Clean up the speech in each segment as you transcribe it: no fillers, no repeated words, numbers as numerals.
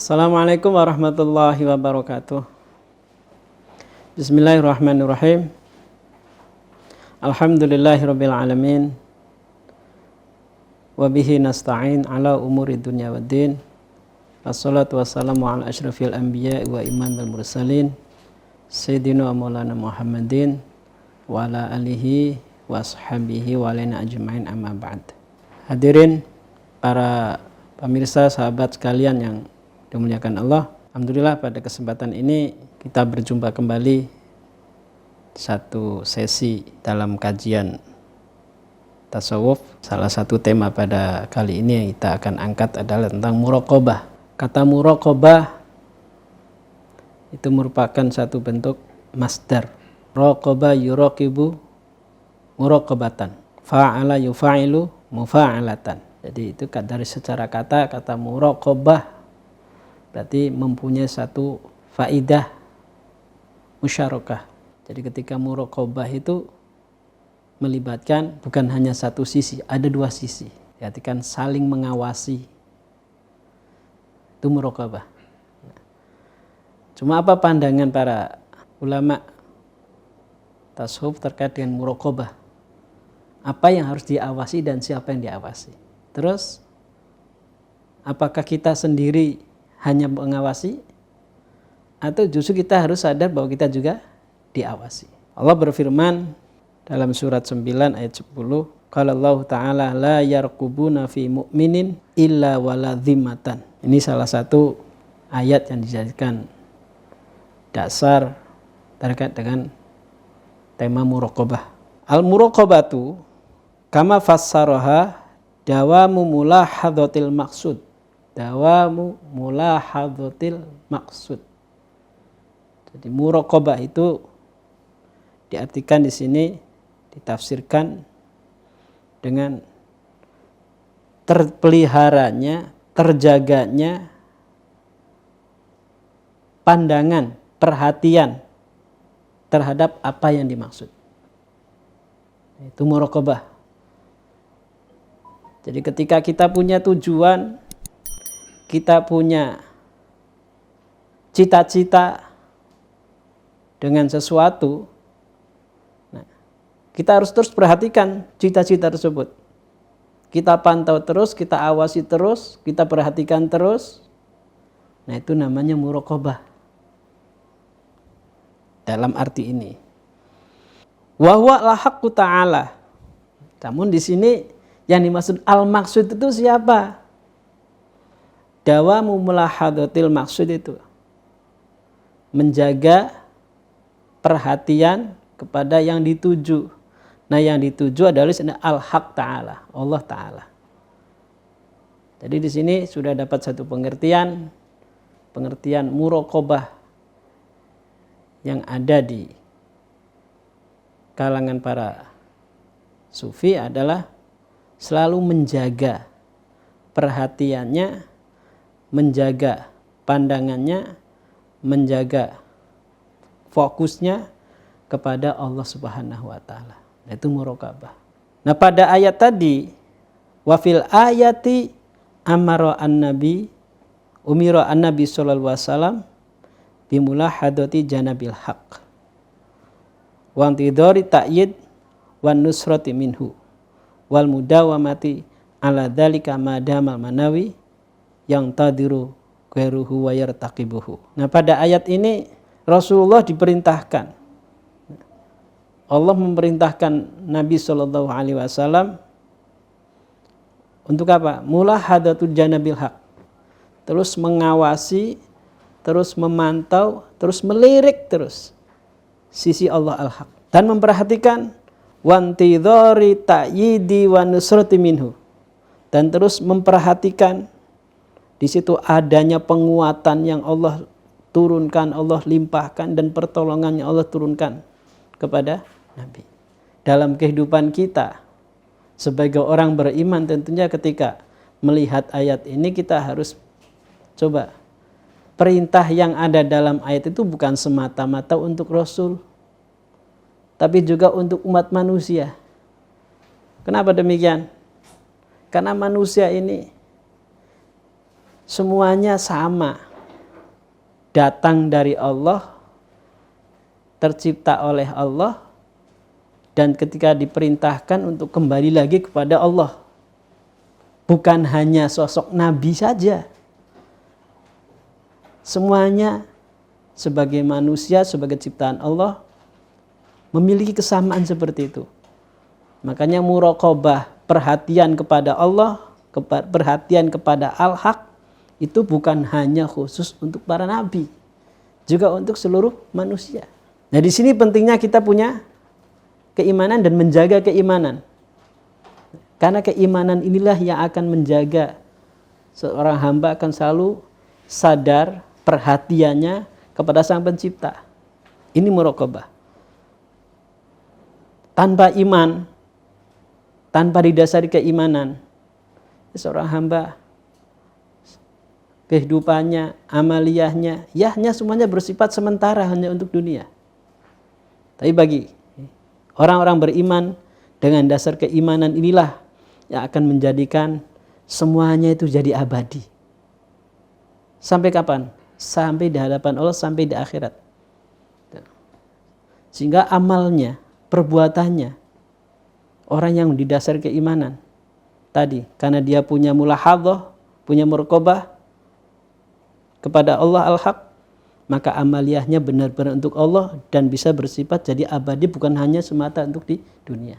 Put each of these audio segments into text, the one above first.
Assalamualaikum warahmatullahi wabarakatuh. Bismillahirrahmanirrahim. Alhamdulillahirabbil alamin. Wa bihi nasta'in ala umuri dunya waddin. Wassalatu wassalamu ala asyrafil anbiya wa imamil mursalin Sayyidina Maulana Muhammadin wa ala alihi wa ashabihi wa alaina ajma'in, amma ba'd. Hadirin para pemirsa, sahabat sekalian yang dimuliakan Allah, alhamdulillah pada kesempatan ini kita berjumpa kembali satu sesi dalam kajian tasawuf. Salah satu tema pada kali ini yang kita akan angkat adalah tentang muraqabah. Kata muraqabah itu merupakan satu bentuk masdar. Raqaba yuraqibu muraqabatan. Fa'ala yufa'ilu mufa'alatan. Jadi itu dari secara kata muraqabah berarti mempunyai satu faidah musyarakah. Jadi ketika muraqabah itu melibatkan bukan hanya satu sisi, ada dua sisi. Artikan saling mengawasi. Itu muraqabah. Cuma apa pandangan para ulama tasawuf terkait dengan muraqabah? Apa yang harus diawasi dan siapa yang diawasi? Terus apakah kita sendiri hanya mengawasi atau justru kita harus sadar bahwa kita juga diawasi? Allah berfirman dalam surat 9 ayat 10, qala Allah Ta'ala la yarqubuna fi mu'minin illa wala dhimmatan. Ini salah satu ayat yang dijadikan dasar terkait dengan tema muraqabah. Al-muraqabatu kama fassaraha dawamu mulahadzatil maqsud. Dawamu mulahadzatil maqsud. Jadi muraqabah itu diartikan di sini, ditafsirkan dengan terpeliharanya, terjaganya pandangan, perhatian terhadap apa yang dimaksud. Itu muraqabah. Jadi ketika kita punya tujuan, kita punya cita-cita dengan sesuatu, nah, kita harus terus perhatikan cita-cita tersebut. Kita pantau terus, kita awasi terus, kita perhatikan terus. Nah, itu namanya muraqabah. Dalam arti ini. Wa huwa al-haqqu ta'ala. Namun di sini yang dimaksud al-maksud itu siapa? Dawamu mulahadzatil maksud itu menjaga perhatian kepada yang dituju. Nah, yang dituju adalah al-haq ta'ala, Allah ta'ala. Jadi di sini sudah dapat satu pengertian muraqabah yang ada di kalangan para sufi adalah selalu menjaga perhatiannya, menjaga pandangannya, menjaga fokusnya kepada Allah Subhanahu wa taala. Itu muraqabah. Nah, pada ayat tadi wa fil ayati amara an-nabi umira an-nabi sallallahu alaihi wasallam bimulahadati janabil haq wa antidari ta'yid wan nusrati minhu wal mudawamati ala dzalika madamal manawi yang tadiru ghairuhu wa yartaqibuhu. Nah, pada ayat ini Rasulullah diperintahkan, Allah memerintahkan Nabi sallallahu alaihi wasallam untuk apa? Mulahadatul janabil haq. Terus mengawasi, terus memantau, terus melirik terus sisi Allah al-haq dan memperhatikan wantidhari ta'yidi wa nusrati minhu, dan terus memperhatikan di situ adanya penguatan yang Allah turunkan, Allah limpahkan, dan pertolongan yang Allah turunkan kepada Nabi. Dalam kehidupan kita sebagai orang beriman, tentunya ketika melihat ayat ini kita harus coba, perintah yang ada dalam ayat itu bukan semata-mata untuk Rasul, tapi juga untuk umat manusia. Kenapa demikian? Karena manusia ini semuanya sama, datang dari Allah, tercipta oleh Allah, dan ketika diperintahkan untuk kembali lagi kepada Allah. Bukan hanya sosok Nabi saja. Semuanya sebagai manusia, sebagai ciptaan Allah, memiliki kesamaan seperti itu. Makanya muraqabah, perhatian kepada Allah, perhatian kepada Al-Haq, itu bukan hanya khusus untuk para nabi, juga untuk seluruh manusia. Nah, di sini pentingnya kita punya keimanan dan menjaga keimanan. Karena keimanan inilah yang akan menjaga seorang hamba akan selalu sadar perhatiannya kepada Sang Pencipta. Ini muraqabah. Tanpa iman, tanpa didasari keimanan, seorang hamba kehidupannya, amaliyahnya, yahnya semuanya bersifat sementara hanya untuk dunia. Tapi bagi orang-orang beriman dengan dasar keimanan inilah yang akan menjadikan semuanya itu jadi abadi. Sampai kapan? Sampai di hadapan Allah, sampai di akhirat. Sehingga amalnya, perbuatannya, orang yang didasari keimanan tadi, karena dia punya mulahadzah, punya muraqabah kepada Allah Al-Haq, maka amaliyahnya benar-benar untuk Allah dan bisa bersifat jadi abadi, bukan hanya semata untuk di dunia.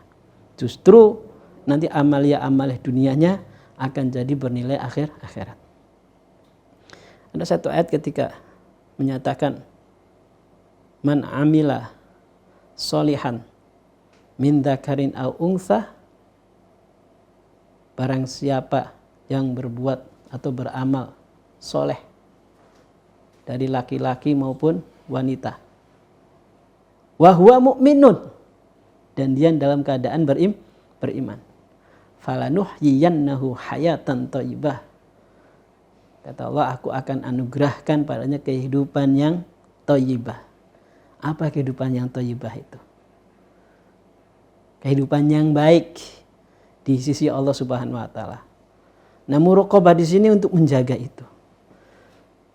Justru nanti amaliyah dunianya akan jadi bernilai akhirat. Ada satu ayat ketika menyatakan man amila solihan min dzakarin aw untha, barang siapa yang berbuat atau beramal soleh dari laki-laki maupun wanita, wa huwa mu'minun, dan dia dalam keadaan beriman, falanuhyiyannahu hayatan thayyibah, kata Allah, aku akan anugerahkan padanya kehidupan yang thayyibah. Apa kehidupan yang thayyibah itu? Kehidupan yang baik di sisi Allah Subhanahu wa taala. Nah, muraqabah di sini untuk menjaga itu.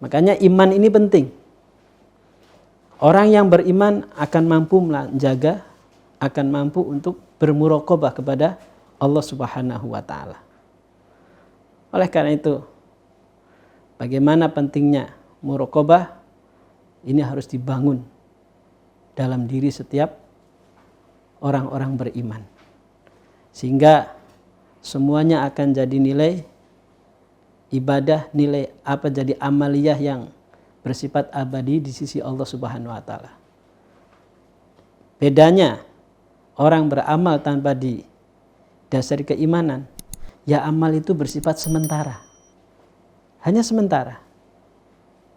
Makanya iman ini penting. Orang yang beriman akan mampu menjaga, akan mampu untuk bermuraqabah kepada Allah Subhanahu wa taala. Oleh karena itu, bagaimana pentingnya muraqabah ini harus dibangun dalam diri setiap orang-orang beriman. Sehingga semuanya akan jadi nilai ibadah, nilai jadi amaliyah yang bersifat abadi di sisi Allah Subhanahu wa taala. Bedanya orang beramal tanpa didasari keimanan, ya amal itu bersifat sementara. Hanya sementara.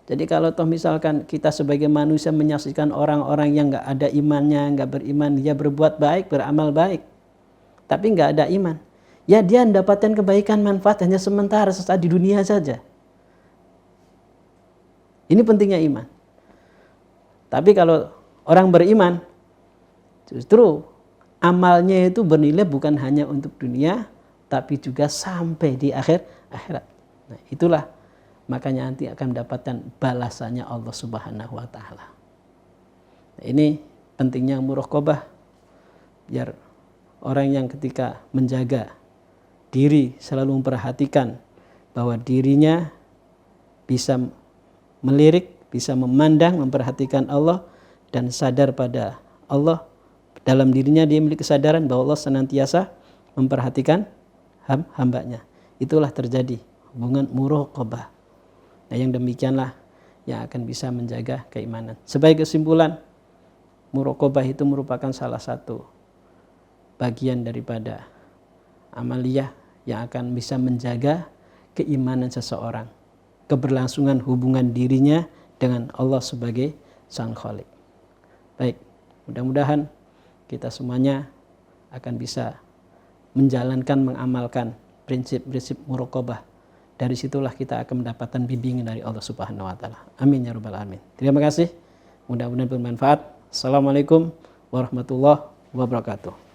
Jadi kalau toh misalkan kita sebagai manusia menyaksikan orang-orang yang enggak ada imannya, enggak beriman, dia berbuat baik, beramal baik, tapi enggak ada iman, ya dia mendapatkan kebaikan, manfaat hanya sementara, sesaat di dunia saja. Ini pentingnya iman. Tapi kalau orang beriman, justru amalnya itu bernilai bukan hanya untuk dunia, tapi juga sampai di akhirat. Nah, itulah makanya nanti akan mendapatkan balasannya Allah Subhanahu wa taala. Nah, ini pentingnya muraqabah, biar orang yang ketika menjaga diri selalu memperhatikan bahwa dirinya bisa melirik, bisa memandang, memperhatikan Allah dan sadar pada Allah. Dalam dirinya dia memiliki kesadaran bahwa Allah senantiasa memperhatikan hambanya. Itulah terjadi hubungan muraqabah. Nah, yang demikianlah yang akan bisa menjaga keimanan. Sebagai kesimpulan, muraqabah itu merupakan salah satu bagian daripada amaliyah yang akan bisa menjaga keimanan seseorang, keberlangsungan hubungan dirinya dengan Allah sebagai Sang Khalik. Baik, mudah-mudahan kita semuanya akan bisa menjalankan, mengamalkan prinsip-prinsip muraqabah. Dari situlah kita akan mendapatkan bimbingan dari Allah Subhanahu wa taala. Amin ya rabbal alamin. Terima kasih. Mudah-mudahan bermanfaat. Assalamualaikum warahmatullahi wabarakatuh.